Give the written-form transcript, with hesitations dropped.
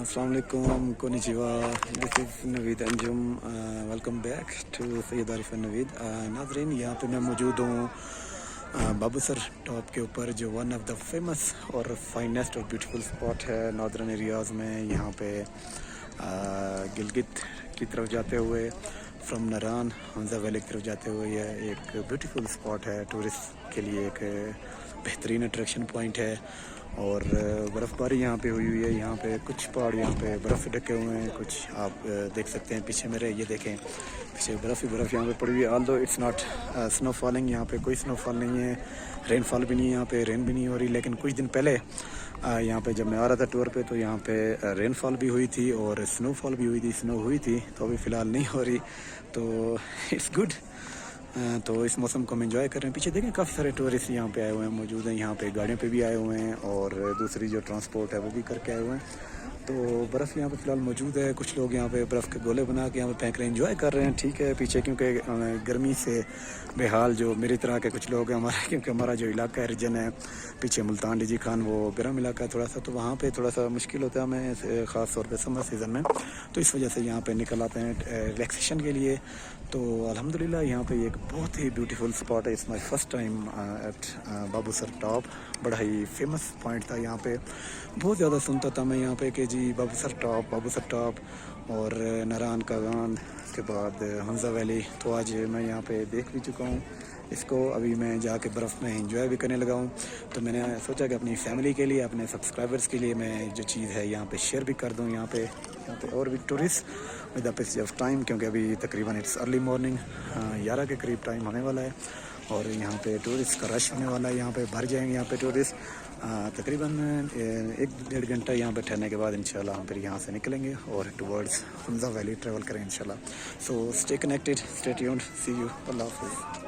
السلام علیکم کونیچیوا دس از نوید انجم welcome back to سید عارف نوید ناظرین یہاں پہ میں موجود ہوں بابو سر ٹاپ کے اوپر جو ون آف دا فیمس اور فائنسٹ اور بیوٹیفل اسپاٹ ہے ناردرن ایریاز میں. یہاں پہ گلگت کی طرف جاتے ہوئے فرام نران حمزہ ویلی کی طرف جاتے ہوئے یہ ایک بیوٹیفل اسپاٹ ہے. ٹورسٹ کے لیے ایک بہترین اٹریکشن پوائنٹ ہے اور برف باری یہاں پہ ہوئی ہے. یہاں پہ کچھ پہاڑ یہاں پہ برف سے ڈھکے ہوئے ہیں, کچھ آپ دیکھ سکتے ہیں پیچھے میرے. یہ دیکھیں پیچھے برف ہی برف یہاں پہ پڑی ہوئی ہے. آل دو اٹس ناٹ سنو فالنگ, یہاں پہ کوئی سنو فال نہیں ہے, رین فال بھی نہیں ہے, یہاں پہ رین بھی نہیں ہو رہی. لیکن کچھ دن پہلے یہاں پہ جب میں آ رہا تھا ٹور پہ تو یہاں پہ رین فال بھی ہوئی تھی اور سنو فال بھی ہوئی تھی. سنو ہوئی تھی تو ابھی فی الحال نہیں ہو رہی, تو اٹس گڈ. تو اس موسم کو ہم انجوائے کر رہے ہیں. پیچھے دیکھیں کافی سارے ٹورسٹ یہاں پہ آئے ہوئے ہیں موجود ہیں. یہاں پہ گاڑیوں پہ بھی آئے ہوئے ہیں اور دوسری جو ٹرانسپورٹ ہے وہ بھی کر کے آئے ہوئے ہیں. تو برف یہاں پہ فی الحال موجود ہے. کچھ لوگ یہاں پہ برف کے گولے بنا کے یہاں پہ پھینک رہے ہیں, انجوائے کر رہے ہیں. ٹھیک ہے پیچھے کیونکہ گرمی سے بے حال جو میری طرح کے کچھ لوگ ہیں ہمارے, کیونکہ ہمارا جو علاقہ ہے ریجن ہے پیچھے ملتان ڈی جی خان وہ گرم علاقہ ہے تھوڑا سا, تو وہاں پہ تھوڑا سا مشکل ہوتا ہے ہمیں خاص طور پہ سمر سیزن میں. تو اس وجہ سے یہاں پہ نکل آتے ہیں ریلیکسیشن کے لیے. تو الحمدللہ یہاں پہ ایک بہت ہی بیوٹیفل اسپاٹ ہے. It's my first time at Babusar top. بڑا ہی فیمس پوائنٹ تھا یہاں پہ, بہت زیادہ سنتا تھا میں یہاں پہ کہ جی بابو سر ٹاپ اور نران کا گاند, اس کے بعد حمزہ ویلی. تو آج میں یہاں پہ دیکھ بھی چکا ہوں اس کو. ابھی میں جا کے برف میں انجوائے بھی کرنے لگا ہوں. تو میں نے سوچا کہ اپنی فیملی کے لیے, اپنے سبسکرائبرز کے لیے میں جو چیز ہے یہاں پہ شیئر بھی کر دوں. یہاں پہ اور بھی tourist with the passage of time, کیونکہ ابھی تقریباً اٹس ارلی مارننگ 11 کے قریب ٹائم ہونے والا ہے اور یہاں پہ ٹورسٹ کا رش ہونے والا ہے. یہاں پہ بھر جائیں گے یہاں پہ ٹورسٹ. تقریباً 1-1.5 گھنٹہ یہاں پہ ٹھہرنے کے بعد انشاءاللہ ہم پھر یہاں سے نکلیں گے اور ٹورڈز حمزہ ویلی ٹریول کریں انشاءاللہ. So stay connected, stay tuned, see you, اللہ حافظ.